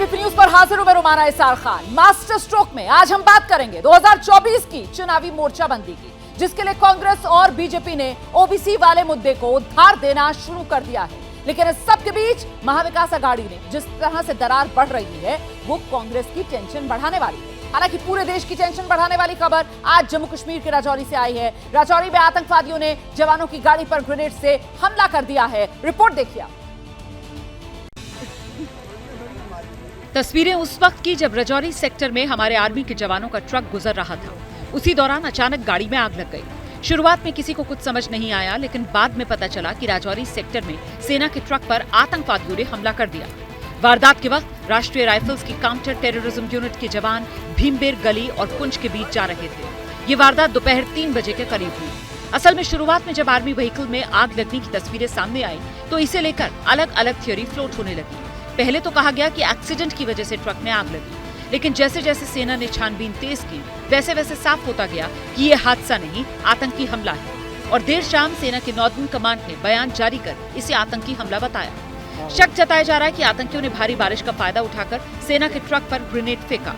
ABP news पर हाजिर हूं मैं रुमाना इसार खान। मास्टर स्ट्रोक में आज हम बात करेंगे 2024 की चुनावी मोर्चाबंदी की, जिसके लिए कांग्रेस और बीजेपी ने ओबीसी वाले मुद्दे को धार देना शुरू कर दिया है। लेकिन इस सब के बीच महाविकास अघाड़ी ने जिस तरह से दरार बढ़ रही है वो कांग्रेस की टेंशन बढ़ाने वाली है। हालांकि पूरे देश की टेंशन बढ़ाने वाली खबर आज जम्मू कश्मीर के राजौरी से आई है। राजौरी में आतंकवादियों ने जवानों की गाड़ी पर ग्रेनेड से हमला कर दिया है। रिपोर्ट देखिए। तस्वीरें उस वक्त की जब राजौरी सेक्टर में हमारे आर्मी के जवानों का ट्रक गुजर रहा था। उसी दौरान अचानक गाड़ी में आग लग गई। शुरुआत में किसी को कुछ समझ नहीं आया, लेकिन बाद में पता चला कि राजौरी सेक्टर में सेना के ट्रक पर आतंकवादियों ने हमला कर दिया। वारदात के वक्त राष्ट्रीय राइफल्स की काउंटर टेररिज्म यूनिट के जवान भीमबेर गली और पुंछ के बीच जा रहे थे। ये वारदात दोपहर 3 बजे के करीब हुई। असल में शुरुआत में जब आर्मी व्हीकल में आग लगने की तस्वीरें सामने आई तो इसे लेकर अलग अलग थ्योरी फ्लोट होने लगी। पहले तो कहा गया कि एक्सीडेंट की वजह से ट्रक में आग लगी, लेकिन जैसे जैसे सेना ने छानबीन तेज की वैसे वैसे साफ होता गया कि ये हादसा नहीं, आतंकी हमला है। और देर शाम सेना के नॉर्दर्न कमांड ने बयान जारी कर इसे आतंकी हमला बताया। शक जताया जा रहा है कि आतंकियों ने भारी बारिश का फायदा उठाकर सेना के ट्रक पर ग्रेनेड फेंका।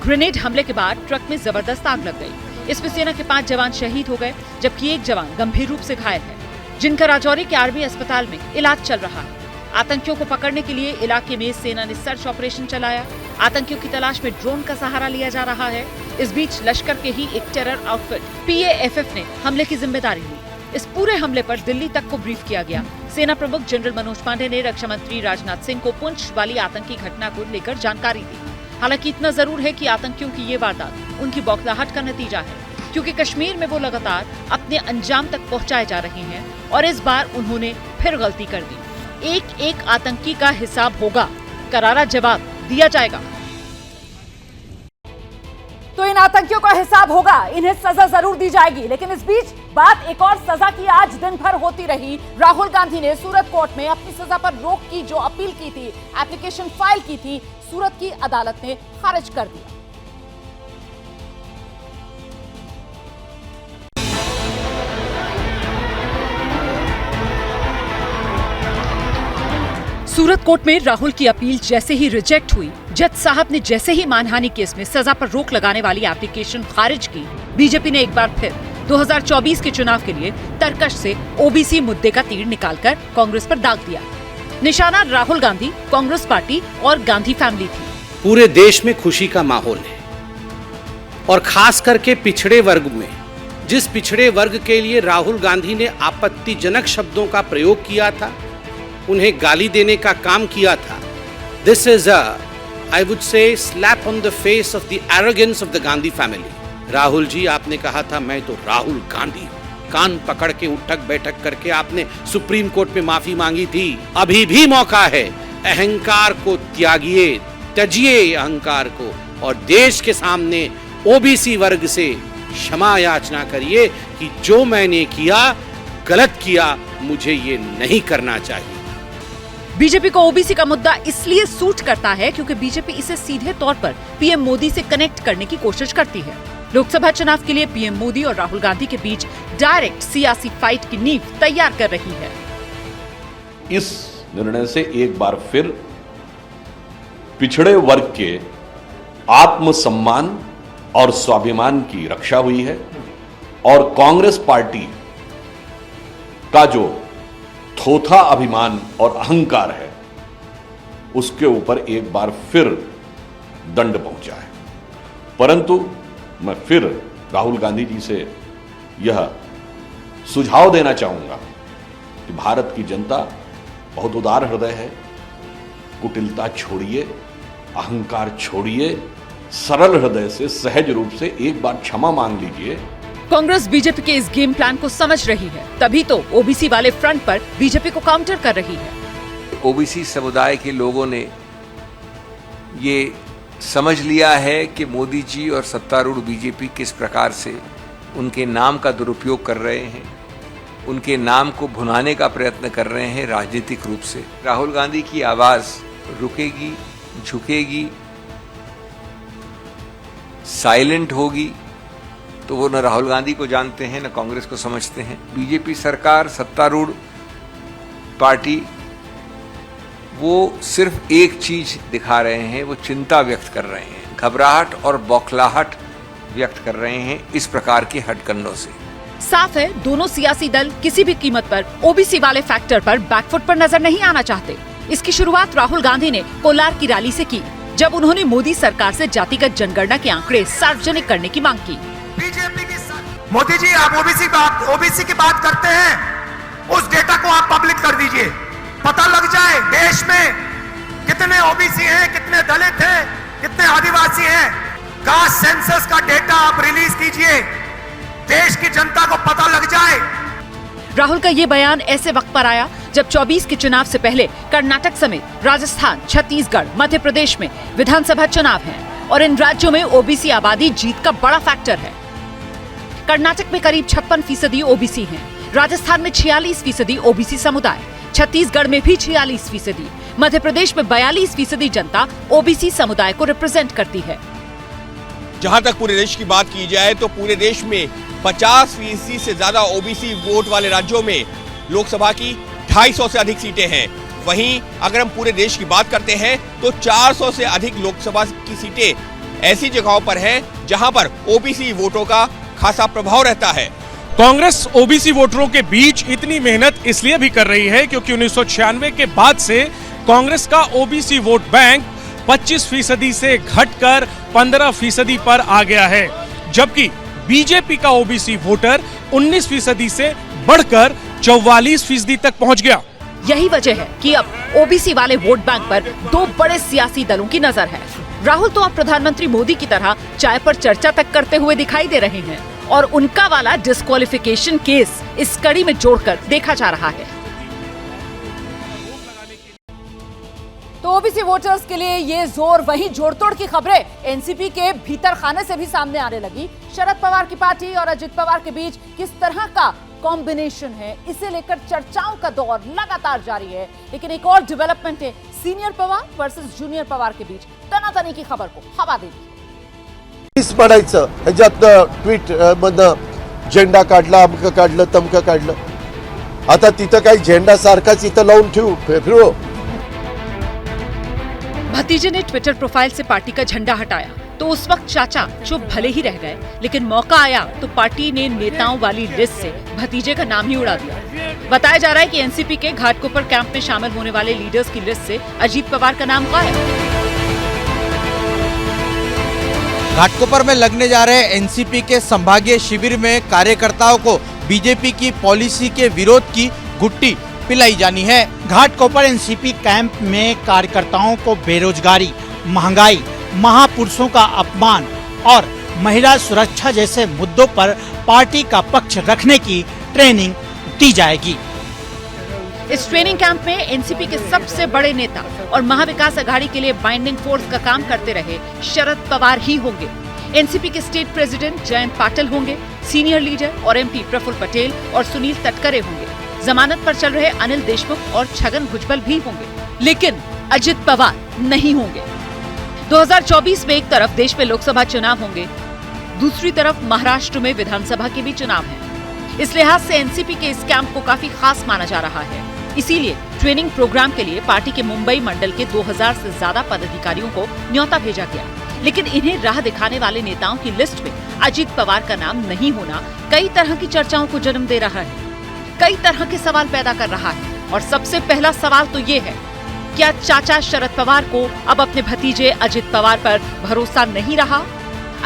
ग्रेनेड हमले के बाद ट्रक में जबरदस्त आग लग गई। इसमें सेना के 5 जवान शहीद हो गए, जबकि एक जवान गंभीर रूप से घायल है, जिनका राजौरी के आर्मी अस्पताल में इलाज चल रहा है। आतंकियों को पकड़ने के लिए इलाके में सेना ने सर्च ऑपरेशन चलाया। आतंकियों की तलाश में ड्रोन का सहारा लिया जा रहा है। इस बीच लश्कर के ही एक टेरर आउटफिट पीएएफएफ ने हमले की जिम्मेदारी ली। इस पूरे हमले पर दिल्ली तक को ब्रीफ किया गया। सेना प्रमुख जनरल मनोज पांडे ने रक्षा मंत्री राजनाथ सिंह को पुंछ वाली आतंकी घटना को लेकर जानकारी दी। हालांकि इतना जरूर है कि आतंकियों की ये वारदात उनकी बौखलाहट का नतीजा है, क्योंकि कश्मीर में वो लगातार अपने अंजाम तक पहुंचाए जा रहे हैं और इस बार उन्होंने फिर गलती कर दी। एक एक आतंकी का हिसाब होगा, करारा जवाब दिया जाएगा। तो इन आतंकियों का हिसाब होगा, इन्हें सजा जरूर दी जाएगी। लेकिन इस बीच बात एक और सजा की आज दिन भर होती रही। राहुल गांधी ने सूरत कोर्ट में अपनी सजा पर रोक की जो अपील की थी, एप्लीकेशन फाइल की थी, सूरत की अदालत ने खारिज कर दिया। सूरत कोर्ट में राहुल की अपील जैसे ही रिजेक्ट हुई, जज साहब ने जैसे ही मानहानि केस में सजा पर रोक लगाने वाली एप्लीकेशन खारिज की, बीजेपी ने एक बार फिर 2024 के चुनाव के लिए तरकश से ओबीसी मुद्दे का तीर निकालकर कांग्रेस पर दाग दिया। निशाना राहुल गांधी, कांग्रेस पार्टी और गांधी फैमिली थी। पूरे देश में खुशी का माहौल है और खास करके पिछड़े वर्ग में। जिस पिछड़े वर्ग के लिए राहुल गांधी ने आपत्तिजनक शब्दों का प्रयोग किया था, उन्हें गाली देने का काम किया था, this is I would say slap on the face of the arrogance of the Gandhi family. Rahul ji, आपने कहा था मैं तो राहुल गांधी हूं। कान पकड़ के उठक बैठक करके आपने सुप्रीम कोर्ट में माफी मांगी थी। अभी भी मौका है, अहंकार को त्यागिए, त्यजिए अहंकार को और देश के सामने ओबीसी वर्ग से क्षमा याचना करिए कि जो मैंने किया गलत किया, मुझे ये नहीं करना चाहिए। बीजेपी को ओबीसी का मुद्दा इसलिए सूट करता है क्योंकि बीजेपी इसे सीधे तौर पर पीएम मोदी से कनेक्ट करने की कोशिश करती है। लोकसभा चुनाव के लिए पीएम मोदी और राहुल गांधी के बीच डायरेक्ट सियासी फाइट की नींव तैयार कर रही है। इस निर्णय से एक बार फिर पिछड़े वर्ग के आत्मसम्मान और स्वाभिमान की रक्षा हुई है और कांग्रेस पार्टी का जो थोथा अभिमान और अहंकार है, उसके ऊपर एक बार फिर दंड पहुंचा है। परंतु मैं फिर राहुल गांधी जी से यह सुझाव देना चाहूंगा कि भारत की जनता बहुत उदार हृदय है। कुटिलता छोड़िए, अहंकार छोड़िए, सरल हृदय से सहज रूप से एक बार क्षमा मांग लीजिए। कांग्रेस बीजेपी के इस गेम प्लान को समझ रही है, तभी तो ओबीसी वाले फ्रंट पर बीजेपी को काउंटर कर रही है। ओबीसी समुदाय के लोगों ने ये समझ लिया है कि मोदी जी और सत्तारूढ़ बीजेपी किस प्रकार से उनके नाम का दुरुपयोग कर रहे हैं, उनके नाम को भुनाने का प्रयत्न कर रहे हैं राजनीतिक रूप से। राहुल गांधी की आवाज रुकेगी, झुकेगी, साइलेंट होगी, तो वो न राहुल गांधी को जानते हैं न कांग्रेस को समझते हैं। बीजेपी सरकार, सत्तारूढ़ पार्टी वो सिर्फ एक चीज दिखा रहे हैं, वो चिंता व्यक्त कर रहे हैं, घबराहट और बौखलाहट व्यक्त कर रहे हैं इस प्रकार के हथकंडों से। साफ है दोनों सियासी दल किसी भी कीमत पर ओबीसी वाले फैक्टर पर बैकफुट पर नजर नहीं आना चाहते। इसकी शुरुआत राहुल गांधी ने कोलार की रैली से की, जब उन्होंने मोदी सरकार से जातिगत जनगणना के आंकड़े सार्वजनिक करने की मांग की। बीजेपी की मोदी जी, आप ओबीसी की बात करते हैं, उस डेटा को आप पब्लिक कर दीजिए, पता लग जाए देश में कितने ओबीसी हैं, कितने दलित हैं, कितने आदिवासी हैं। कास्ट सेंसस का डेटा आप रिलीज कीजिए, देश की जनता को पता लग जाए। राहुल का ये बयान ऐसे वक्त पर आया जब 24 के चुनाव से पहले कर्नाटक समेत राजस्थान, छत्तीसगढ़, मध्य प्रदेश में विधानसभा चुनाव हैं और इन राज्यों में ओबीसी आबादी जीत का बड़ा फैक्टर है। कर्नाटक में करीब 56% ओबीसी हैं, राजस्थान में 46% ओबीसी समुदाय, छत्तीसगढ़ में भी 46%, मध्य प्रदेश में 42% जनता ओबीसी समुदाय को रिप्रेजेंट करती है। जहां तक पूरे देश की बात की जाए तो पूरे देश में 50% से ज्यादा ओबीसी वोट वाले राज्यों में लोकसभा की 250 से अधिक सीटें हैं। वहीं अगर हम पूरे देश की बात करते हैं तो 400 से अधिक लोकसभा की सीटें ऐसी जगहों पर हैं जहां पर ओबीसी वोटों का खासा प्रभाव रहता है। कांग्रेस ओबीसी वोटरों के बीच इतनी मेहनत इसलिए भी कर रही है क्योंकि 1996 के बाद से कांग्रेस का ओबीसी वोट बैंक 25% से घटकर 15% पर आ गया है, जबकि बीजेपी का ओबीसी वोटर 19% से बढ़कर 44% तक पहुंच गया। यही वजह है कि अब ओबीसी वाले वोट बैंक पर दो बड़े सियासी दलों की नजर है। राहुल तो अब प्रधानमंत्री मोदी की तरह चाय पर चर्चा तक करते हुए दिखाई दे रहे हैं और उनका वाला डिस्क्वालिफिकेशन केस इस कड़ी में जोड़कर देखा जा रहा है। तो ओबीसी वोटर्स के लिए ये जोर वही जोड़तोड़ की खबरें एनसीपी के भीतर खाने से भी सामने आने लगी। शरद पवार की पार्टी और अजित पवार के बीच किस तरह का कॉम्बिनेशन है, इसे लेकर चर्चाओं का दौर लगातार जारी है। लेकिन एक और डेवलपमेंट है, senior Pawar versus junior Pawar के बीच तनातनी की खबर को हवा दे दी। पडायचं ह्याच्यात ट्वीट मधनं झेंडा काढला, अमकं काढलं, तमकं काढलं, आता तिथं काही झेंडा सारखाच इथं लावून ठेवू फिरो। भतीजे ने ट्विटर प्रोफाइल से पार्टी का झंडा हटाया तो उस वक्त चाचा चुप भले ही रह गए, लेकिन मौका आया तो पार्टी ने नेताओं वाली लिस्ट से भतीजे का नाम ही उड़ा दिया। बताया जा रहा है कि एनसीपी के घाटकोपर कैंप में शामिल होने वाले लीडर्स की लिस्ट से अजीत पवार का नाम गायब। घाटकोपर में लगने जा रहे एनसीपी के संभागीय शिविर में कार्यकर्ताओं को बीजेपी की पॉलिसी के विरोध की गुट्टी पिलाई जानी है। घाटकोपर एनसीपी कैंप में कार्यकर्ताओं को बेरोजगारी, महंगाई, महापुरुषों का अपमान और महिला सुरक्षा जैसे मुद्दों पर पार्टी का पक्ष रखने की ट्रेनिंग दी जाएगी। इस ट्रेनिंग कैंप में एनसीपी के सबसे बड़े नेता और महाविकास अघाड़ी के लिए बाइंडिंग फोर्स का काम करते रहे शरद पवार ही होंगे। एनसीपी के स्टेट प्रेसिडेंट जयंत पाटिल होंगे, सीनियर लीडर और एमपी प्रफुल्ल पटेल और सुनील तटकरे होंगे, जमानत पर चल रहे अनिल देशमुख और छगन भुजबल भी होंगे, लेकिन अजित पवार नहीं होंगे। 2024 में एक तरफ देश में लोकसभा चुनाव होंगे, दूसरी तरफ महाराष्ट्र में विधानसभा के भी चुनाव हैं। इस लिहाज से एनसीपी के इस कैंप को काफी खास माना जा रहा है। इसीलिए ट्रेनिंग प्रोग्राम के लिए पार्टी के मुंबई मंडल के 2000 से ज्यादा पदाधिकारियों को न्योता भेजा गया, लेकिन इन्हें राह दिखाने वाले नेताओं की लिस्ट में अजित पवार का नाम नहीं होना कई तरह की चर्चाओं को जन्म दे रहा है, कई तरह के सवाल पैदा कर रहा है। और सबसे पहला सवाल तो ये है, क्या चाचा शरद पवार को अब अपने भतीजे अजित पवार पर भरोसा नहीं रहा?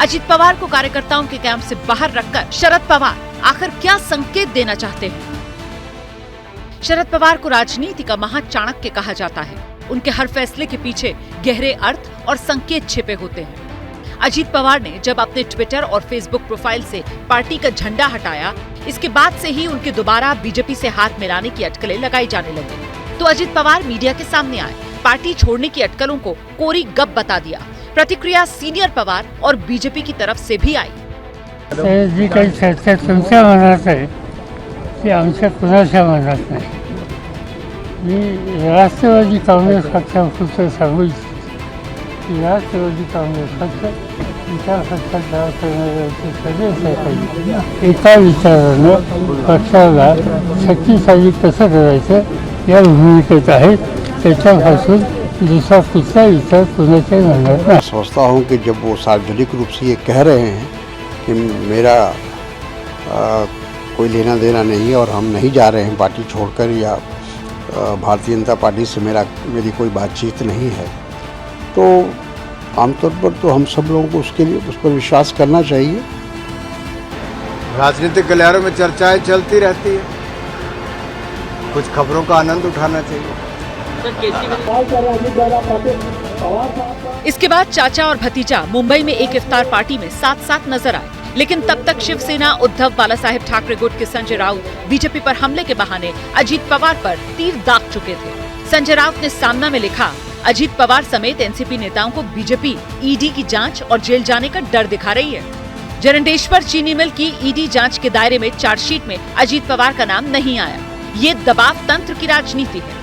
अजित पवार को कार्यकर्ताओं के कैंप से बाहर रखकर शरद पवार आखिर क्या संकेत देना चाहते हैं? शरद पवार को राजनीति का महाचाणक्य कहा जाता है। उनके हर फैसले के पीछे गहरे अर्थ और संकेत छिपे होते हैं। अजित पवार ने जब अपने ट्विटर और फेसबुक प्रोफाइल से पार्टी का झंडा हटाया, इसके बाद से ही उनके दोबारा बीजेपी से हाथ मिलाने की अटकलें लगाई जाने लगी। तो अजित पवार मीडिया के सामने आए, पार्टी छोड़ने की अटकलों को कोरी गप बता दिया। प्रतिक्रिया सीनियर पवार और बीजेपी की तरफ से भी आई। जी काही चर्चा तुमच्या मनात आहे ती आमच्या कुणाच्या मनात नाही। मी राष्ट्रवादी काँग्रेस पक्षापुरतं सांगू इच्छितो की राष्ट्रवादी काँग्रेस पक्ष विचार पक्षात दावा करणाऱ्यांचे सगळे सहकारी एका विचारानं पक्षाला शक्तिशाली कसं करायचं या भूमिकेत आहेत त्याच्यापासून दुसरा कुठला इतर कुणाच्या मनात नाही. समझता हूँ कि जब वो सार्वजनिक रूप से ये कह रहे हैं कि मेरा कोई लेना देना नहीं है और हम नहीं जा रहे हैं पार्टी छोड़कर या भारतीय जनता पार्टी से मेरी कोई बातचीत नहीं है, तो आमतौर पर तो हम सब लोगों को उस पर विश्वास करना चाहिए. राजनीतिक गलियारों में चर्चाएं चलती रहती है, कुछ खबरों का आनंद उठाना चाहिए. इसके बाद चाचा और भतीजा मुंबई में एक इफ्तार पार्टी में साथ साथ नजर आए, लेकिन तब तक शिवसेना उद्धव बालासाहेब ठाकरे गुट के संजय राउत बीजेपी पर हमले के बहाने अजीत पवार पर तीर दाग चुके थे. संजय राउत ने सामना में लिखा, अजीत पवार समेत एनसीपी नेताओं को बीजेपी ईडी की जांच और जेल जाने का डर दिखा रही है. जरंडेश्वर चीनी मिल की ईडी जांच के दायरे में चार्जशीट में अजीत पवार का नाम नहीं आया. ये दबाव तंत्र की राजनीति है.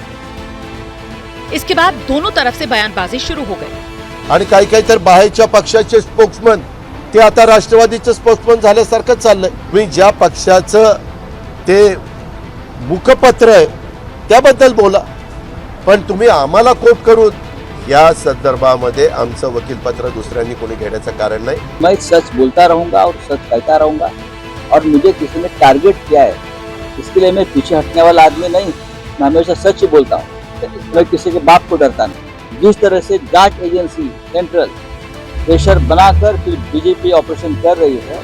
इसके बाद दोनों तरफ से बयानबाजी शुरू हो गई. आणि काही काही तर बाहेरच्या पक्षाचे स्पोक्समन ते आता राष्ट्रवादीचे स्पोक्समन झाल्यासारखं चाललंय. मी ज्या पक्षाचं ते मुखपत्र आहे त्याबद्दल बोला, पण तुम्ही आम्हाला कोट करून या संदर्भामध्ये आमचं वकीलपत्र दुसऱ्यांनी कोणी घेण्याचं कारण नाही. मैं सच बोलता रहूंगा और सच कहता रहूंगा, और मुझे किसी ने टारगेट किया है इसके लिए मैं पीछे हटने वाला आदमी नहीं. मैं हमेशा सच ही बोलता हूँ, मैं किसी के बाप को डरता नहीं. जिस तरह से जांच एजेंसी सेंट्रल प्रेशर बनाकर फिर बीजेपी ऑपरेशन कर रही है,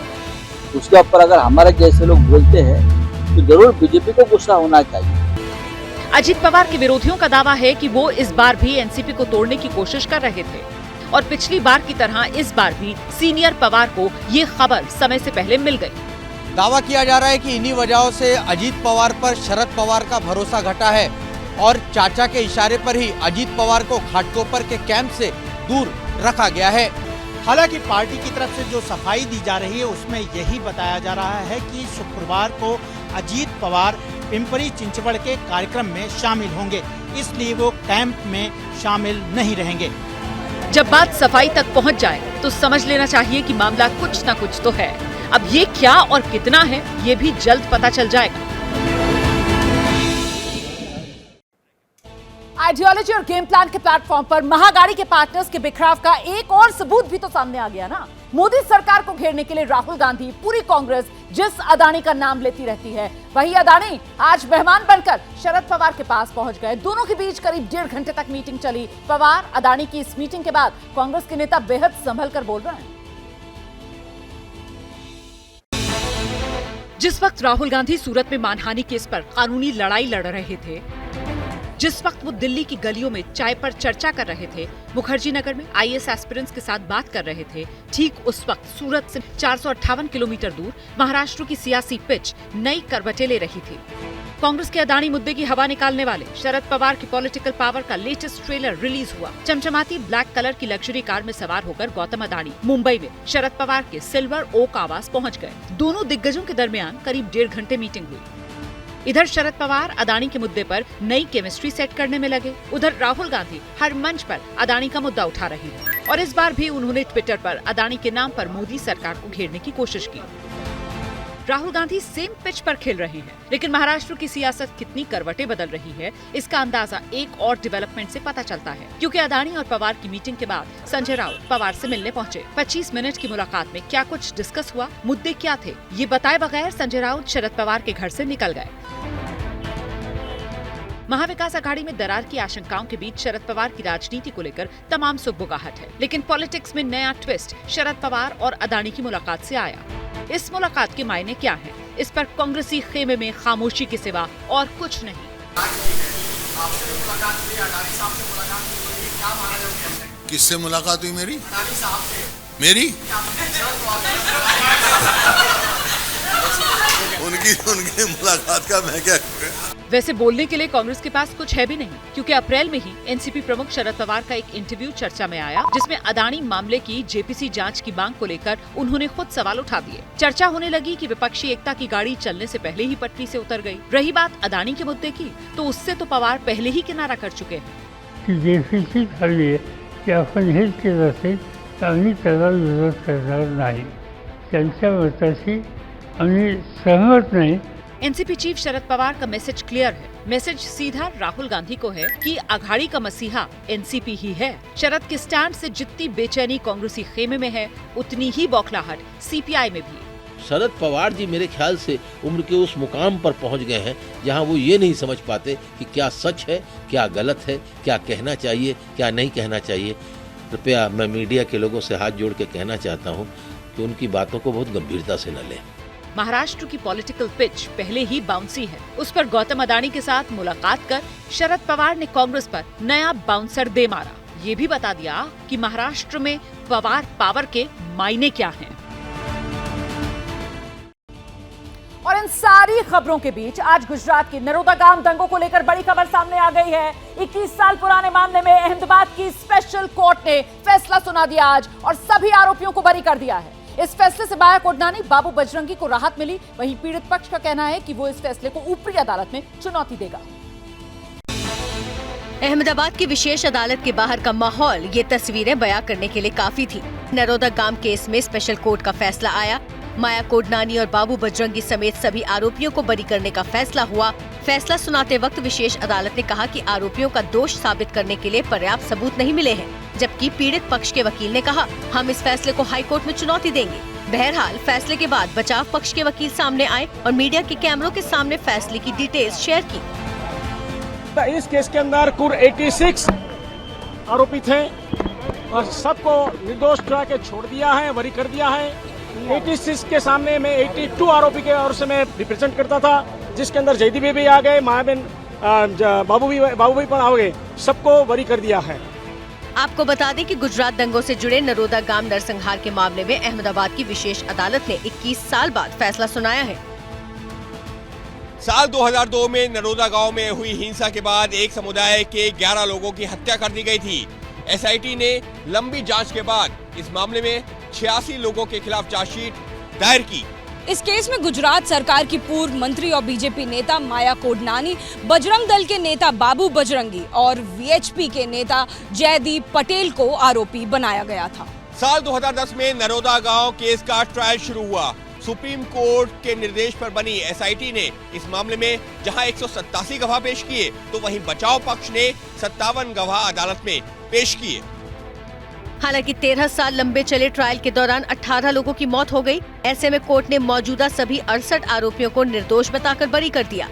उसके ऊपर अगर हमारे जैसे लोग बोलते हैं तो जरूर बीजेपी को गुस्सा होना चाहिए. अजीत पवार के विरोधियों का दावा है कि वो इस बार भी एनसीपी को तोड़ने की कोशिश कर रहे थे और पिछली बार की तरह इस बार भी सीनियर पवार को ये खबर समय से पहले मिल गई. दावा किया जा रहा है कि इन्हीं वजहों से अजीत पवार पर शरद पवार का भरोसा घटा है और चाचा के इशारे पर ही अजीत पवार को घाटकोपर के कैंप से दूर रखा गया है. हालांकि पार्टी की तरफ से जो सफाई दी जा रही है उसमें यही बताया जा रहा है कि शुक्रवार को अजीत पवार पिंपरी चिंचवड़ के कार्यक्रम में शामिल होंगे, इसलिए वो कैंप में शामिल नहीं रहेंगे. जब बात सफाई तक पहुंच जाए तो समझ लेना चाहिए कि मामला कुछ न कुछ तो है. अब ये क्या और कितना है ये भी जल्द पता चल जाएगा. आइडियोलॉजी और गेम प्लान के प्लेटफॉर्म पर महागाड़ी के पार्टनर्स के बिखराव का एक और सबूत भी तो सामने आ गया ना. मोदी सरकार को घेरने के लिए राहुल गांधी, पूरी कांग्रेस जिस अदानी का नाम लेती रहती है, वही अदानी आज मेहमान बनकर शरद पवार के पास पहुंच गए. दोनों के बीच करीब 1.5 घंटे तक मीटिंग चली. पवार अदानी की इस मीटिंग के बाद कांग्रेस के नेता बेहद संभल कर बोल रहे हैं. जिस वक्त राहुल गांधी सूरत में मानहानि केस पर कानूनी लड़ाई लड़ रहे थे, जिस वक्त वो दिल्ली की गलियों में चाय पर चर्चा कर रहे थे, मुखर्जी नगर में आईएएस एस्पिरेंट्स के साथ बात कर रहे थे, ठीक उस वक्त सूरत से 458 किलोमीटर दूर महाराष्ट्र की सियासी पिच नई करवटें ले रही थी. कांग्रेस के अदानी मुद्दे की हवा निकालने वाले शरद पवार की पॉलिटिकल पावर का लेटेस्ट ट्रेलर रिलीज हुआ. चमचमाती ब्लैक कलर की लग्जरी कार में सवार होकर गौतम अदानी मुंबई में शरद पवार के सिल्वर ओक आवास पहुंच गए. दोनों दिग्गजों के दरमियान करीब 1.5 घंटे मीटिंग हुई. इधर शरद पवार अदानी के मुद्दे पर नई केमिस्ट्री सेट करने में लगे, उधर राहुल गांधी हर मंच पर अदानी का मुद्दा उठा रही है और इस बार भी उन्होंने ट्विटर पर अदानी के नाम पर मोदी सरकार को घेरने की कोशिश की. राहुल गांधी सेम पिच पर खेल रहे हैं, लेकिन महाराष्ट्र की सियासत कितनी करवटें बदल रही है इसका अंदाजा एक और डेवलपमेंट से पता चलता है, क्योंकि अदानी और पवार की मीटिंग के बाद संजय राउत पवार से मिलने पहुंचे. 25 मिनट की मुलाकात में क्या कुछ डिस्कस हुआ, मुद्दे क्या थे, ये बताए बगैर संजय राउत शरद पवार के घर से निकल गए. महाविकास अघाड़ी में दरार की आशंकाओं के बीच शरद पवार की राजनीति को लेकर तमाम सुगबुगाहट है, लेकिन पॉलिटिक्स में नया ट्विस्ट शरद पवार और अदानी की मुलाकात से आया. इस मुलाकात के मायने क्या हैं? इस पर कांग्रेसी खेमे में खामोशी के सिवा और कुछ नहीं. किससे मुलाकात हुई मेरी? मेरी? उनकी मुलाकात का मैं क्या? वैसे बोलने के लिए कांग्रेस के पास कुछ है भी नहीं, क्योंकि अप्रैल में ही एनसीपी प्रमुख शरद पवार का एक इंटरव्यू चर्चा में आया, जिसमें अदानी मामले की जेपीसी जांच की मांग को लेकर उन्होंने खुद सवाल उठा दिए. चर्चा होने लगी कि विपक्षी एकता की गाड़ी चलने से पहले ही पटरी से उतर गई. रही बात अदानी के मुद्दे की, तो उससे तो पवार पहले ही किनारा कर चुके हैं. जेपीसी झाली की आपण हेच केलं असेल तर आम्ही त्याला विरोध करणार नाही, त्यांच्या मताशी आम्ही सहमत नाही. एनसीपी चीफ शरद पवार का मैसेज क्लियर है, मैसेज सीधा राहुल गांधी को है कि अघाड़ी का मसीहा एनसीपी ही है। शरद के स्टैंड से जितनी बेचैनी कांग्रेसी खेमे में है, उतनी ही बौखलाहट सीपीआई में भी। शरद पवार जी मेरे ख्याल से उम्र के उस मुकाम पर पहुंच गए हैं जहां वो ये नहीं समझ पाते कि क्या सच है, क्या गलत है, क्या कहना चाहिए, क्या नहीं कहना चाहिए। कृपया मैं मीडिया के लोगों से हाथ जोड़ के कहना चाहता हूं कि उनकी बातों को बहुत गंभीरता से न लें। महाराष्ट्र की पॉलिटिकल पिच पहले ही बाउंसी है। उस पर गौतम अडानी के साथ मुलाकात कर शरद पवार ने कांग्रेस पर नया बाउंसर दे मारा। ये भी बता दिया कि महाराष्ट्र में पवार पावर के मायने क्या हैं। और इन सारी खबरों के बीच आज गुजरात के नरोदा गांव दंगों को लेकर बड़ी खबर सामने आ गई है। 21 साल पुराने मामले में अहमदाबाद की स्पेशल कोर्ट ने फैसला सुना दिया आज और सभी आरोपियों को बरी कर दिया है। इस फैसले से माया कोडनानी, बाबू बजरंगी को राहत मिली। वहीं पीड़ित पक्ष का कहना है कि वो इस फैसले को ऊपरी अदालत में चुनौती देगा। अहमदाबाद की विशेष अदालत के बाहर का माहौल ये तस्वीरें बयां करने के लिए काफी थी। नरोदा गांव केस में स्पेशल कोर्ट का फैसला आया। माया कोडनानी और बाबू बजरंगी समेत सभी आरोपियों को बरी करने का फैसला हुआ। फैसला सुनाते वक्त विशेष अदालत ने कहा कि आरोपियों का दोष साबित करने के लिए पर्याप्त सबूत नहीं मिले हैं, जबकि पीड़ित पक्ष के वकील ने कहा हम इस फैसले को हाई कोर्ट में चुनौती देंगे। बहरहाल फैसले के बाद बचाव पक्ष के वकील सामने आए और मीडिया के कैमरों के सामने फैसले की डिटेल्स शेयर की। इस केस के अंदर कुल 86 आरोपी थे और सबको निर्दोष ठहरा के छोड़ दिया है, बरी कर दिया है। 86 के सामने में 82 आरोपी के ओर से मैं रिप्रेजेंट करता था, जिसके अंदर जयदीप भी आ गए, मायाबेन, बाबू भी पर आ गए, सबको बरी कर दिया है। आपको बता दें कि गुजरात दंगों से जुड़े नरोदा गांव नरसंहार के मामले में अहमदाबाद की विशेष अदालत ने 21 साल बाद फैसला सुनाया है। साल 2002 में नरोदा गांव में हुई हिंसा के बाद एक समुदाय के 11 लोगों की हत्या कर दी गई थी। एसआईटी ने लंबी जांच के बाद इस मामले में 86 लोगों के खिलाफ चार्जशीट दायर की। इस केस में गुजरात सरकार की पूर्व मंत्री और बीजेपी नेता माया कोडनानी, बजरंग दल के नेता बाबू बजरंगी और वीएचपी के नेता जयदीप पटेल को आरोपी बनाया गया था। साल 2010 में नरोदा गांव केस का ट्रायल शुरू हुआ। सुप्रीम कोर्ट के निर्देश पर बनी एसआईटी ने इस मामले में जहां 187 गवाह पेश किए, तो वहीं बचाव पक्ष ने 57 गवाह अदालत में पेश किए। हालांकि 13 साल लंबे चले ट्रायल के दौरान 18 लोगों की मौत हो गई। ऐसे में कोर्ट ने मौजूदा सभी 68 आरोपियों को निर्दोष बताकर बरी कर दिया।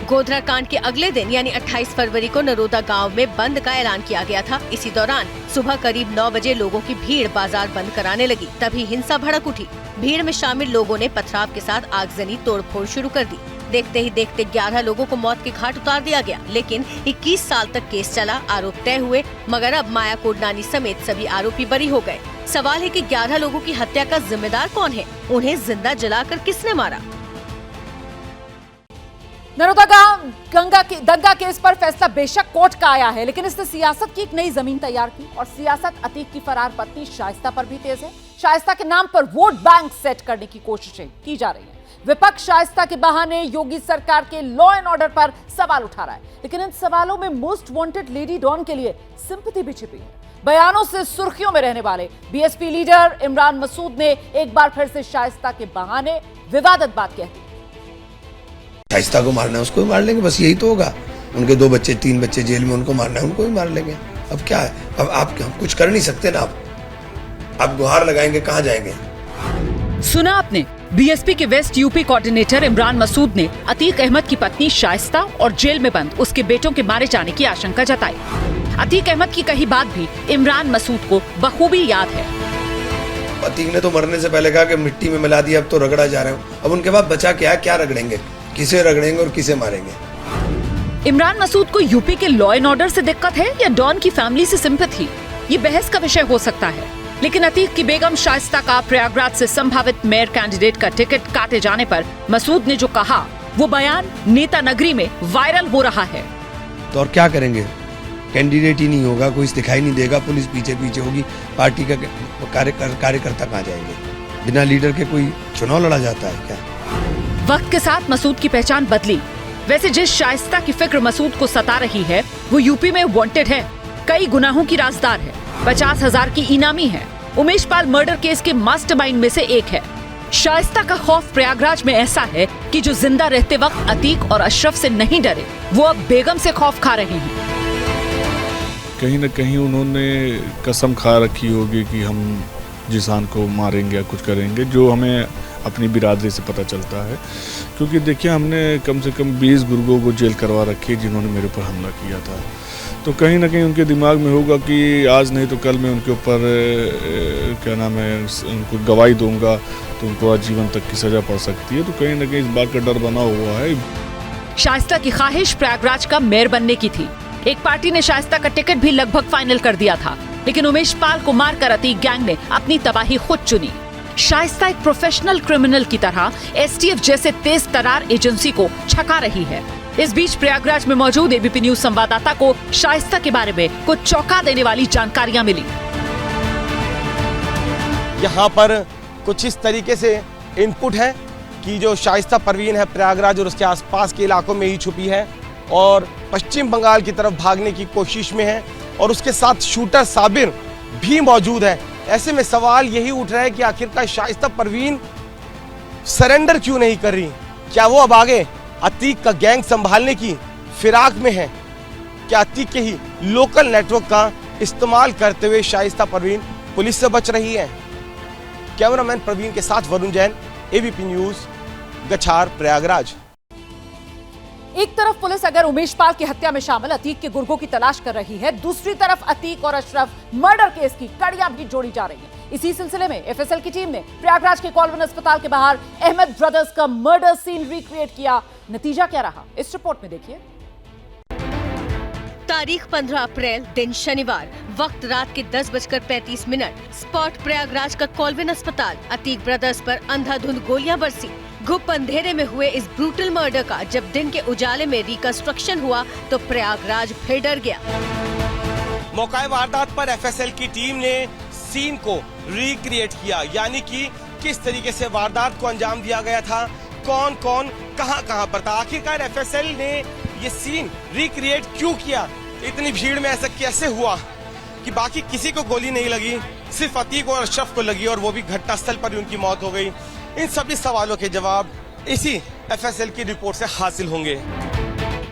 गोधरा कांड के अगले दिन यानी 28 फरवरी को नरोदा गांव में बंद का ऐलान किया गया था। इसी दौरान सुबह करीब 9 बजे लोगों की भीड़ बाजार बंद कराने लगी, तभी हिंसा भड़क उठी। भीड़ में शामिल लोगों ने पथराव के साथ आगजनी तोड़फोड़ शुरू कर दी। देखते ही देखते 11 लोगों को मौत के घाट उतार दिया गया, लेकिन 21 साल तक केस चला, आरोप तय हुए, मगर अब माया कोडनानी समेत सभी आरोपी बरी हो गए। सवाल है कि 11 लोगों की हत्या का जिम्मेदार कौन है? उन्हें जिंदा जलाकर किसने मारा? नरोदा गांव दंगा केस पर फैसला बेशक कोर्ट का आया है, लेकिन इसने सियासत की एक नई जमीन तैयार की और सियासत अतीक की फरार पत्नी शाइस्ता पर भी तेज है। शाइस्ता के नाम पर वोट बैंक सेट करने की कोशिशें की जा रही हैं। विपक्ष शाइस्ता के बहाने योगी सरकार के लॉ एंड ऑर्डर पर सवाल उठा रहा है, लेकिन इन सवालों में मोस्ट वांटेड लेडी डॉन के लिए सिंपैथी भी छिपी है। बयानों से सुर्खियों में रहने वाले बीएसपी लीडर इमरान मसूद ने एक बार फिर से शाइस्ता के बहाने विवादित बात कह दी। शाइस्ता को मारना है उसको भी मार लेंगे, बस यही तो होगा। उनके 2 बच्चे 3 बच्चे जेल में, उनको मारना है उनको भी मार लेंगे। अब क्या है, अब आप कुछ कर नहीं सकते ना। आप गुहार लगाएंगे, कहाँ जाएंगे? सुना आपने, बीएसपी के west UP coordinator Imran Masood ने अतीक अहमद की पत्नी शाइस्ता और जेल में बंद उसके बेटों के मारे जाने की आशंका जताई। अतीक अहमद की कही बात भी इमरान मसूद को बखूबी याद है। अतीक ने तो मरने से पहले कहा कि मिट्टी में मिला दिया, अब तो रगड़ा जा रहे हो। अब उनके बाद बचा क्या रगड़ेंगे, किसे रगड़ेंगे और किसे मारेंगे? इमरान मसूद को यूपी के लॉ एंड ऑर्डर से दिक्कत है या डॉन की फैमिली से सिंपैथी? ये बहस का विषय हो सकता है, लेकिन अतीक की बेगम शाइस्ता का प्रयागराज से संभावित मेयर कैंडिडेट का टिकट काटे जाने पर मसूद ने जो कहा, वो बयान नेता नगरी में वायरल हो रहा है। तो और क्या करेंगे? कैंडिडेट ही नहीं होगा, कोई दिखाई नहीं देगा, पुलिस पीछे पीछे होगी, पार्टी का कार्यकर्ता कहाँ जाएंगे? बिना लीडर के कोई चुनाव लड़ा जाता है क्या? वक्त के साथ मसूद की पहचान बदली। वैसे जिस शाइस्ता की फिक्र मसूद को सता रही है, वो यूपी में वांटेड है, कई गुनाहों की राजदार है, 50,000 की इनामी है, उमेश पाल मर्डर केस के मास्टरमाइंड में से एक है। शाइस्ता का खौफ प्रयागराज में ऐसा है कि जो जिंदा रहते वक्त अतीक और अशरफ से नहीं डरे, वो अब बेगम से खौफ खा रहे हैं। कहीं न कहीं उन्होंने कसम खा रखी होगी कि हम जिसान को मारेंगे या कुछ करेंगे, जो हमें अपनी बिरादरी से पता चलता है। क्योंकि देखिए, हमने कम से कम 20 गुर्गों को जेल करवा रखी है जिन्होंने मेरे ऊपर हमला किया था। तो कहीं ना कहीं उनके दिमाग में होगा कि आज नहीं तो कल मैं उनके ऊपर क्या नाम है, उनको गवाही दूंगा तो उनको आजीवन तक की सजा पड़ सकती है। तो कहीं ना कहीं इस बात का डर बना हुआ है। शाइस्ता की ख्वाहिश प्रयागराज का मेयर बनने की थी। एक पार्टी ने शाइस्ता का टिकट भी लगभग फाइनल कर दिया था, लेकिन उमेश पाल को मारकर अतीक गैंग ने अपनी तबाही खुद चुनी। शाइस्ता एक प्रोफेशनल क्रिमिनल की तरह एसटीएफ जैसे तेज तरार एजेंसी को छका रही है। इस बीच प्रयागराज में मौजूद एबीपी न्यूज संवाददाता को शाइस्ता के बारे में कुछ चौंका देने वाली जानकारियां मिली। यहाँ पर कुछ इस तरीके से इनपुट है कि जो शाइस्ता परवीन है प्रयागराज और उसके आसपास के इलाकों में ही छुपी है और पश्चिम बंगाल की तरफ भागने की कोशिश में है और उसके साथ शूटर साबिर भी मौजूद है। ऐसे में सवाल यही उठ रहा है कि आखिरकार शाइस्ता परवीन सरेंडर क्यों नहीं कर रही? क्या वो अब आगे अतीक का गैंग संभालने की फिराक में है? क्या अतीक के ही लोकल नेटवर्क का इस्तेमाल करते हुए शाइस्ता परवीन पुलिस से बच रही है? कैमरामैन प्रवीण के साथ वरुण जैन, एबीपी न्यूज, गच्छार, प्रयागराज। एक तरफ पुलिस अगर उमेश पाल की हत्या में शामिल अतीक के गुर्गों की तलाश कर रही है, दूसरी तरफ अतीक और अशरफ मर्डर केस की कड़ियां भी जोड़ी जा रही हैं। इसी सिलसिले में एफएसएल की टीम ने प्रयागराज के कॉलवन अस्पताल के बाहर अहमद ब्रदर्स का मर्डर सीन रिक्रिएट किया। नतीजा क्या रहा, इस रिपोर्ट में देखिए। तारीख 15 अप्रैल, दिन शनिवार, वक्त रात के 10:35। स्पॉट प्रयागराज का कॉलवन अस्पताल। अतीक ब्रदर्स पर अंधाधुंध गोलियां बरसी। गुप्त अंधेरे में हुए इस ब्रूटल मर्डर का जब दिन के उजाले में रिकंस्ट्रक्शन हुआ तो प्रयागराज फिर डर गया। मौके वारदात पर एफएसएल की टीम ने सीन को रिक्रिएट किया, यानी कि किस तरीके से वारदात को अंजाम दिया गया था, कौन कौन कहां पर था। आखिरकार एफएसएल ने ये सीन रिक्रिएट क्यों किया? इतनी भीड़ में ऐसा कैसे हुआ कि बाकी किसी को गोली नहीं लगी, सिर्फ अतीक और अशरफ को लगी और वो भी घटनास्थल पर ही उनकी मौत हो गई? इन सभी सवालों के जवाब इसी एफएसएल की रिपोर्ट से हासिल होंगे।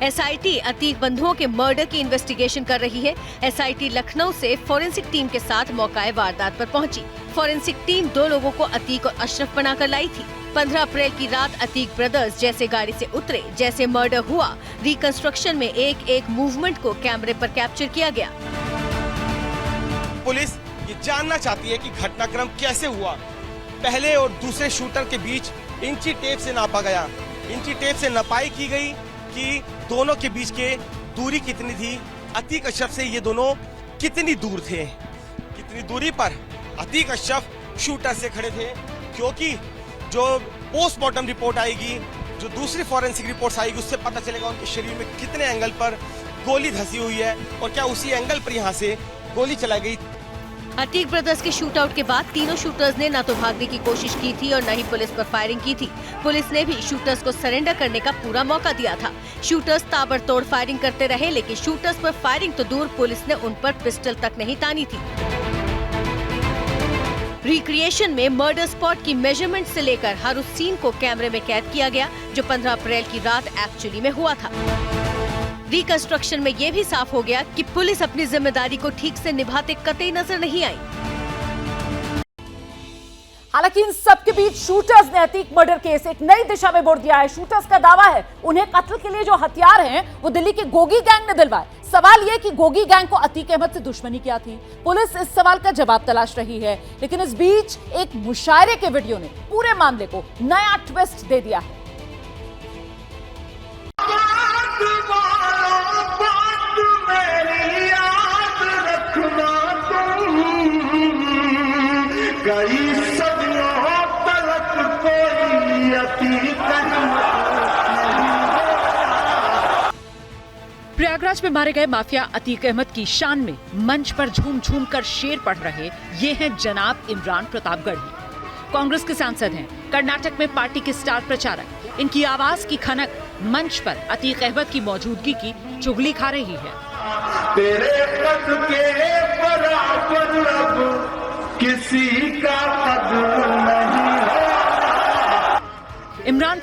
एसआईटी अतीक बंधुओं के मर्डर की इन्वेस्टिगेशन कर रही है। एसआईटी लखनऊ से फॉरेंसिक टीम के साथ मौके वारदात पर पहुंची। फॉरेंसिक टीम 2 लोगों को अतीक और अशरफ बनाकर लाई थी। 15 अप्रैल की रात अतीक ब्रदर्स जैसे गाड़ी से उतरे, जैसे मर्डर हुआ, रिकंस्ट्रक्शन में एक एक मूवमेंट को कैमरे पर कैप्चर किया गया। पुलिस ये जानना चाहती है कि घटनाक्रम कैसे हुआ। पहले और दूसरे शूटर के बीच इंची टेप से नापा गया। इंची टेप से नपाई की गई कि दोनों के बीच के दूरी कितनी थी, अतीक अशरफ से ये दोनों कितनी दूर थे, कितनी दूरी पर अतीक अशरफ शूटर से खड़े थे। क्योंकि जो पोस्टमार्टम रिपोर्ट आएगी, जो दूसरी फॉरेंसिक रिपोर्ट्स आएगी, उससे पता चलेगा उनके शरीर में कितने एंगल पर गोली धंसी हुई है और क्या उसी एंगल पर यहाँ से गोली चलाई गई। अतीक ब्रदर्स के शूट आउट के बाद तीनों शूटर्स ने न तो भागने की कोशिश की थी और न ही पुलिस पर फायरिंग की थी। पुलिस ने भी शूटर्स को सरेंडर करने का पूरा मौका दिया था। शूटर्स ताबड़तोड़ फायरिंग करते रहे, लेकिन शूटर्स पर फायरिंग तो दूर, पुलिस ने उन पर पिस्टल तक नहीं तानी थी। रिक्रिएशन में मर्डर स्पॉट की मेजरमेंट से लेकर हर उस सीन को कैमरे में कैद किया गया जो 15 अप्रैल की रात एक्चुअली में हुआ था। रिकंस्ट्रक्शन में ये भी साफ हो गया कि पुलिस अपनी जिम्मेदारी को ठीक से निभाते कतई नजर नहीं आई। हालांकि इन सब के बीच शूटर्स ने अतीक मर्डर केस एक नई दिशा में मोड़ दिया है। शूटर्स का दावा है उन्हें कत्ल के लिए जो हथियार हैं वो दिल्ली के गोगी गैंग ने दिलवाए। सवाल यह कि गोगी गैंग को अतीक अहमद से दुश्मनी क्या थी? पुलिस इस सवाल का जवाब तलाश रही है, लेकिन इस बीच एक मुशायरे के वीडियो ने पूरे मामले को नया ट्विस्ट दे दिया है। प्रयागराज में मारे गए माफिया अतीक अहमद की शान में मंच पर झूम झूम कर शेर पढ़ रहे ये हैं जनाब इमरान प्रतापगढ़ी। कांग्रेस के सांसद हैं, कर्नाटक में पार्टी के स्टार प्रचारक। इनकी आवाज की खनक मंच पर अतीक अहमद की मौजूदगी की चुगली खा रही है। तेरे कद के बराबर अब किसी का कद नहीं है।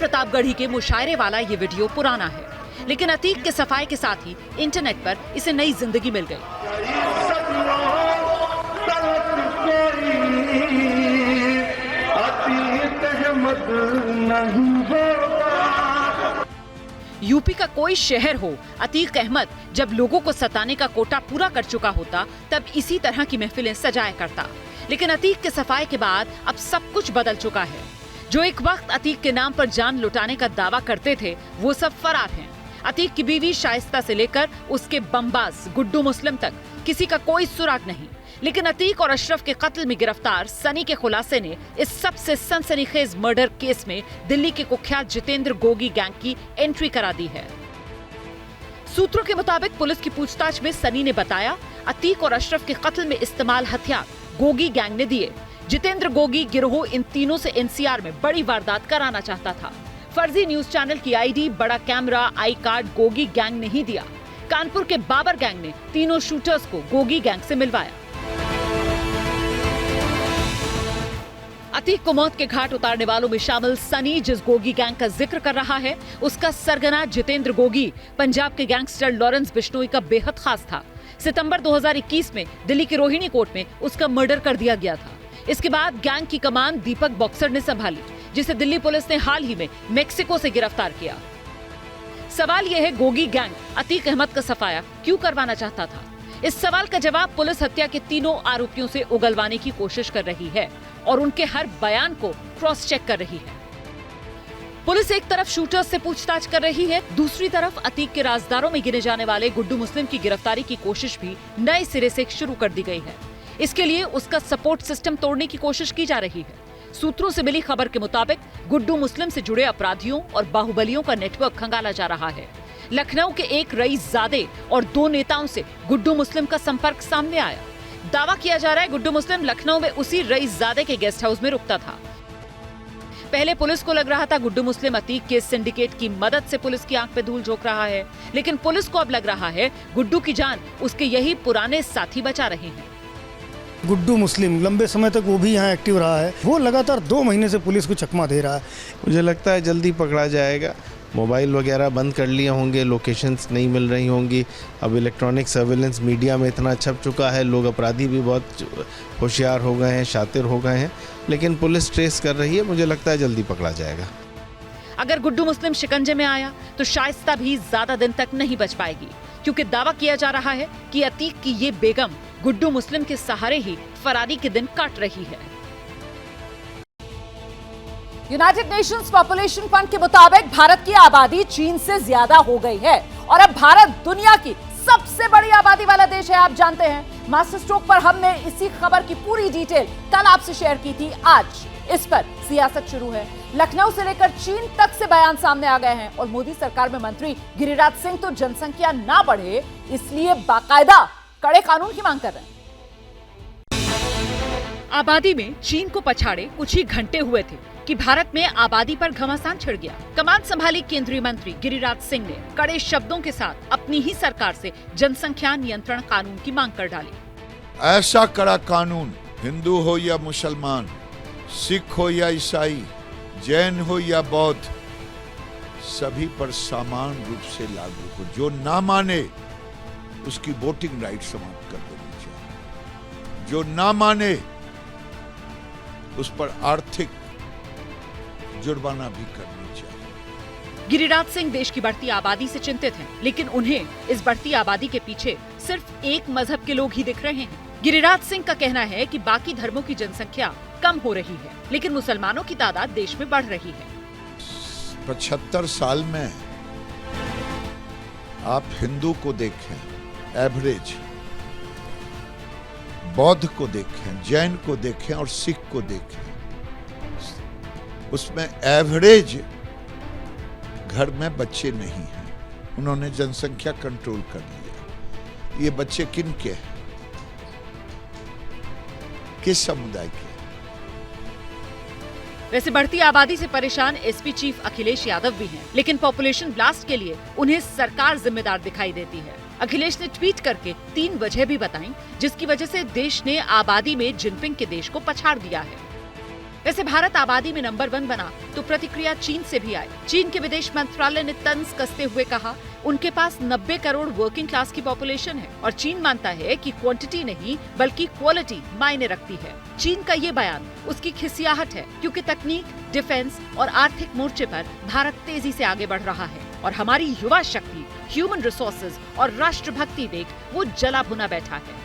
प्रतापगढ़ी के मुशायरे वाला ये वीडियो पुराना है, लेकिन अतीक के सफाई के साथ ही इंटरनेट पर इसे नई जिंदगी मिल गई। यूपी का कोई शहर हो, अतीक अहमद जब लोगों को सताने का कोटा पूरा कर चुका होता तब इसी तरह की महफिलें सजाया करता। लेकिन अतीक के सफाई के बाद अब सब कुछ बदल चुका है। जो एक वक्त अतीक के नाम पर जान लुटाने का दावा करते थे वो सब फरार हैं। अतीक की बीवी शाइस्ता से लेकर उसके बमबाज गुड्डू मुस्लिम तक किसी का कोई सुराग नहीं। लेकिन अतीक और अशरफ के कत्ल में गिरफ्तार सनी के खुलासे ने इस सबसे सनसनीखेज मर्डर केस में दिल्ली के कुख्यात जितेंद्र गोगी गैंग की एंट्री करा दी है। सूत्रों के मुताबिक पुलिस की पूछताछ में सनी ने बताया, अतीक और अशरफ के कत्ल में इस्तेमाल हथियार गोगी गैंग ने दिए। जितेंद्र गोगी गिरोह इन तीनों से एनसीआर में बड़ी वारदात कराना चाहता था। फर्जी न्यूज चैनल की आईडी, बड़ा camera, I card Gogi gang ने ही दिया। कानपुर के बाबर गैंग ने तीनों शूटर्स को गोगी गैंग से मिलवाया। अतीक को मौत के घाट उतारने वालों में शामिल सनी, जिस गोगी गैंग का जिक्र कर रहा है, उसका सरगना जितेंद्र गोगी पंजाब के गैंगस्टर लॉरेंस बिश्नोई का बेहद खास था। सितंबर 2021 में दिल्ली के रोहिणी कोर्ट में उसका मर्डर कर दिया गया था। इसके बाद गैंग की कमान दीपक बॉक्सर ने संभाली, जिसे दिल्ली पुलिस ने हाल ही में मेक्सिको से गिरफ्तार किया। सवाल यह है, गोगी गैंग अतीक अहमद का सफाया क्यों करवाना चाहता था? इस सवाल का जवाब पुलिस हत्या के तीनों आरोपियों से उगलवाने की कोशिश कर रही है और उनके हर बयान को क्रॉस चेक कर रही है। पुलिस एक तरफ शूटर्स से पूछताछ कर रही है, दूसरी तरफ अतीक के राजदारों में गिने जाने वाले गुड्डू मुस्लिम की गिरफ्तारी की कोशिश भी नए सिरे से शुरू कर दी गई है। इसके लिए उसका सपोर्ट सिस्टम तोड़ने की कोशिश की जा रही है। सूत्रों से मिली खबर के मुताबिक गुड्डू मुस्लिम से जुड़े अपराधियों और बाहुबलियों का नेटवर्क खंगाला जा रहा है। लखनऊ के एक रईसजादे और 2 नेताओं से गुड्डू मुस्लिम का संपर्क सामने आया। दावा किया जा रहा है गुड्डू मुस्लिम लखनऊ में उसी रईसजादे के गेस्ट हाउस में रुकता था। पहले पुलिस को लग रहा था गुड्डू मुस्लिम अतीक के सिंडिकेट की मदद से पुलिस की आंख पे धूल झोंक रहा है, लेकिन पुलिस को अब लग रहा है गुड्डू की जान उसके यही पुराने साथी बचा रहे हैं। गुड्डू मुस्लिम लंबे समय तक वो भी यहाँ एक्टिव रहा है। वो लगातार 2 महीने से पुलिस को चकमा दे रहा है। मुझे लगता है जल्दी पकड़ा जाएगा। मोबाइल वगैरह बंद कर लिए होंगे, लोकेशंस नहीं मिल रही होंगी। अब इलेक्ट्रॉनिक सर्विलेंस मीडिया में इतना छप चुका है, लोग अपराधी भी बहुत होशियार हो गए हैं, शातिर हो गए हैं, लेकिन पुलिस ट्रेस कर रही है। मुझे लगता है जल्दी पकड़ा जाएगा। अगर गुड्डू मुस्लिम शिकंजे में आया तो शाइस्ता भी ज्यादा दिन तक नहीं बच पाएगी, क्योंकि दावा किया जा रहा है कि अतीक की ये बेगम गुड्डू मुस्लिम के सहारे ही फरारी के दिन काट रही है। यूनाइटेड नेशंस पॉपुलेशन फंड के मुताबिक भारत की आबादी चीन से ज्यादा हो गई है और अब भारत दुनिया की सबसे बड़ी आबादी वाला देश है। आप जानते हैं, मास्टर स्ट्रोक पर हमने इसी खबर की पूरी डिटेल कल आपसे शेयर की थी। आज इस पर सियासत शुरू है। लखनऊ से लेकर चीन तक से बयान सामने आ गए हैं और मोदी सरकार में मंत्री गिरिराज सिंह तो जनसंख्या ना बढ़े इसलिए बाकायदा कड़े कानून की मांग कर रहे हैं। आबादी में चीन को पछाड़े कुछ ही घंटे हुए थे कि भारत में आबादी पर घमासान छिड़ गया। कमान संभाली केंद्रीय मंत्री गिरिराज सिंह ने कड़े शब्दों के साथ अपनी ही सरकार से जनसंख्या नियंत्रण कानून की मांग कर डाली। ऐसा कड़ा कानून हिंदू हो या मुसलमान, सिख हो या ईसाई, जैन हो या बौद्ध, सभी पर समान रूप से लागू हो। जो ना माने उसकी वोटिंग राइट समाप्त कर देनी चाहिए। जो ना माने उस पर आर्थिक जुर्माना भी करनी चाहिए। गिरिराज सिंह देश की बढ़ती आबादी से चिंतित हैं, लेकिन उन्हें इस बढ़ती आबादी के पीछे सिर्फ एक मजहब के लोग ही दिख रहे हैं। गिरिराज सिंह का कहना है कि बाकी धर्मों की जनसंख्या कम हो रही है, लेकिन मुसलमानों की तादाद देश में बढ़ रही है। 75 साल में आप हिंदू को देखें एवरेज, बौद्ध को देखें, जैन को देखें और सिख को देखें, उसमें एवरेज घर में बच्चे नहीं हैं। उन्होंने जनसंख्या कंट्रोल कर लिया। ये बच्चे किन के हैं? किस समुदाय के? वैसे बढ़ती आबादी से परेशान एसपी चीफ अखिलेश यादव भी हैं, लेकिन पॉपुलेशन ब्लास्ट के लिए उन्हें सरकार जिम्मेदार दिखाई देती है। अखिलेश ने ट्वीट करके 3 वजह भी बताई जिसकी वजह से देश ने आबादी में जिनपिंग के देश को पछाड़ दिया है। वैसे भारत आबादी में नंबर 1 बना तो प्रतिक्रिया चीन से भी आई। चीन के विदेश मंत्रालय ने तंज कसते हुए कहा, उनके पास 90 करोड़ वर्किंग क्लास की पॉपुलेशन है और चीन मानता है कि क्वांटिटी नहीं बल्कि क्वालिटी मायने रखती है। चीन का ये बयान उसकी खिसियाहट है, क्योंकि तकनीक, डिफेंस और आर्थिक मोर्चे पर भारत तेजी से आगे बढ़ रहा है और हमारी युवा शक्ति, ह्यूमन रिसोर्सेज और राष्ट्रभक्ति देख वो जला भुना बैठा है।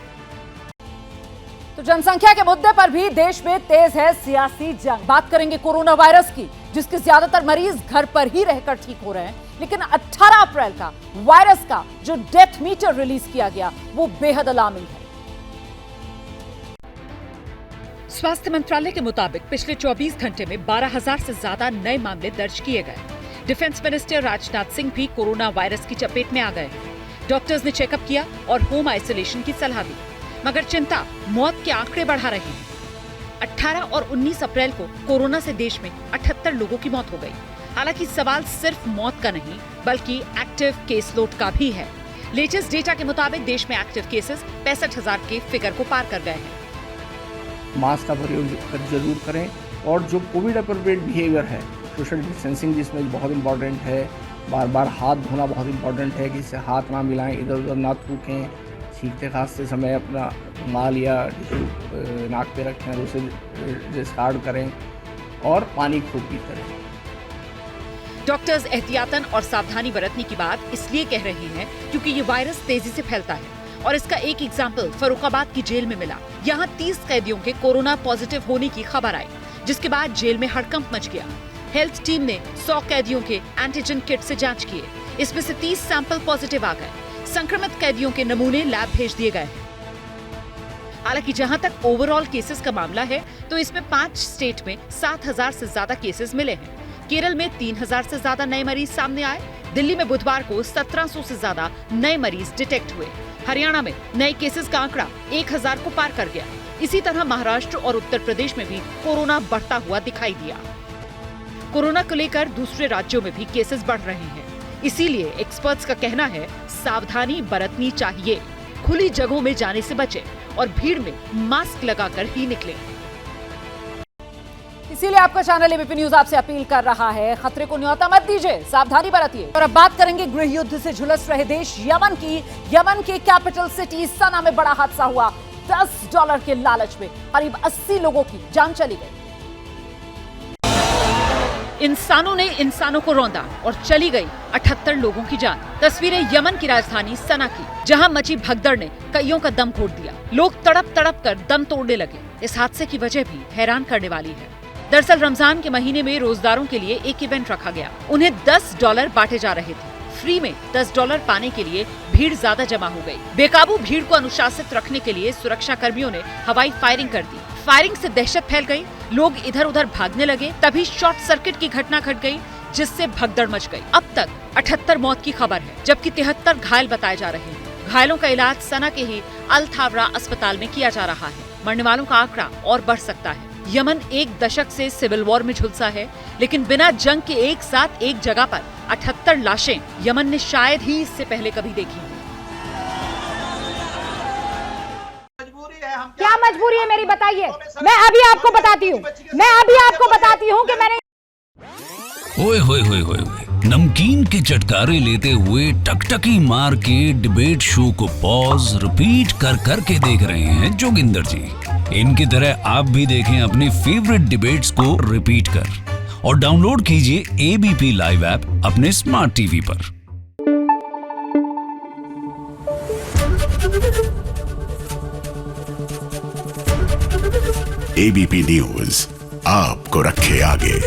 तो जनसंख्या के मुद्दे पर भी देश में तेज है सियासी जंग। बात करेंगे कोरोना वायरस की, जिसके ज्यादातर मरीज घर पर ही रहकर ठीक हो रहे हैं। लेकिन 18 अप्रैल का वायरस का जो डेथ मीटर रिलीज किया गया वो बेहद अलार्मिंग है। स्वास्थ्य मंत्रालय के मुताबिक पिछले 24 घंटे में 12,000 से ज्यादा नए मामले दर्ज किए गए। डिफेंस मिनिस्टर राजनाथ सिंह भी कोरोना वायरस की चपेट में आ गए। डॉक्टर्स ने चेकअप किया और होम आइसोलेशन की सलाह दी, मगर चिंता मौत के आंकड़े बढ़ा रही है। 18 और 19 अप्रैल को कोरोना से देश में 78 लोगों की मौत हो गई। हालांकि सवाल सिर्फ मौत का नहीं बल्कि एक्टिव केस लोड का भी है। लेटेस्ट डेटा के मुताबिक देश में एक्टिव केसेस 65,000 के फिगर को पार कर गए हैं। मास्क का प्रयोग जरूर करें और जो कोविड अप्रोप्रिएट बिहेवियर है, सोशल डिस्टेंसिंग जिसमें बहुत इंपॉर्टेंट है, बार बार हाथ धोना बहुत इंपॉर्टेंट है कि इससे हाथ ना मिलाएं, इधर उधर ना थूकें, छींकते खांसते समय अपना रुमाल या टिश्यू नाक पे रखें और उसे डिस्कार्ड करें और पानी खूब पीते रहें। डॉक्टर्स एहतियातन और सावधानी बरतने की बात इसलिए कह रहे हैं क्योंकि ये वायरस तेजी से फैलता है और इसका एक एग्जाम्पल फर्रुखाबाद की जेल में मिला। यहाँ 30 कैदियों के कोरोना पॉजिटिव होने की खबर आई, जिसके बाद जेल में हड़कंप मच गया। हेल्थ टीम ने 100 कैदियों के एंटीजन किट से जांच किए। इसमें से 30 सैंपल पॉजिटिव आ गए। संक्रमित कैदियों के नमूने लैब भेज दिए गए हैं। हालांकि जहां तक ओवरऑल केसेस का मामला है तो इसमें 5 स्टेट में 7,000 से ज्यादा केसेस मिले हैं। केरल में 3,000 से ज्यादा नए मरीज सामने आए। दिल्ली में बुधवार को 1700 से ज्यादा नए मरीज डिटेक्ट हुए। हरियाणा में नए केसेस का आंकड़ा 1,000 को पार कर गया। इसी तरह महाराष्ट्र और उत्तर प्रदेश में भी कोरोना बढ़ता हुआ दिखाई दिया। कोरोना को लेकर दूसरे राज्यों में भी केसेस बढ़ रहे हैं। इसीलिए एक्सपर्ट्स का कहना है सावधानी बरतनी चाहिए। खुली जगहों में जाने से बचें और भीड़ में मास्क लगाकर ही निकलें। इसीलिए आपका चैनल एबीपी न्यूज आपसे अपील कर रहा है, खतरे को न्योता मत दीजिए, सावधानी बरतिए। और अब बात करेंगे गृह युद्ध से झुलस रहे देश यमन की। यमन के कैपिटल सिटी सना में बड़ा हादसा हुआ। $10 के लालच में करीब 80 लोगों की जान चली गई। इंसानों ने इंसानों को रौंदा और चली गई 78 लोगों की जान। तस्वीरें यमन की राजधानी सना की, जहां मची भगदड़ ने कईयों का दम घोट दिया। लोग तड़प तड़प कर दम तोड़ने लगे। इस हादसे की वजह भी हैरान करने वाली है। दरअसल रमजान के महीने में रोजदारों के लिए एक इवेंट रखा गया। उन्हें $10 बांटे जा रहे थे। फ्री में $10 पाने के लिए भीड़ ज्यादा जमा हो गई। बेकाबू भीड़ को अनुशासित रखने के लिए सुरक्षा कर्मियों ने हवाई फायरिंग कर दी। फायरिंग से दहशत फैल गई। लोग इधर उधर भागने लगे। तभी शॉर्ट सर्किट की घटना घट गई, जिससे भगदड़ मच गई। अब तक 78 मौत की खबर है, जबकि 73 घायल बताए जा रहे हैं। घायलों का इलाज सना के ही अल थावरा अस्पताल में किया जा रहा है। मरने वालों का आंकड़ा और बढ़ सकता है। यमन 1 दशक से सिविल वॉर में झुलसा है, लेकिन बिना जंग के एक साथ एक जगह पर 78 लाशें यमन ने शायद ही इससे पहले कभी देखी। क्या मजबूरी है मेरी, बताइए। मैं अभी आपको बताती हूँ कि मैंने ओए होए होए होए नमकीन के चटकारे लेते हुए टकटकी मार के डिबेट शो को पॉज रिपीट कर कर के देख रहे हैं जोगिंदर जी। इनकी तरह आप भी देखें अपनी फेवरेट डिबेट्स को रिपीट कर और डाउनलोड कीजिए एबीपी लाइव ऐप अपने स्मार्ट टीवी पर। एबीपी न्यूज आपको रखे आगे।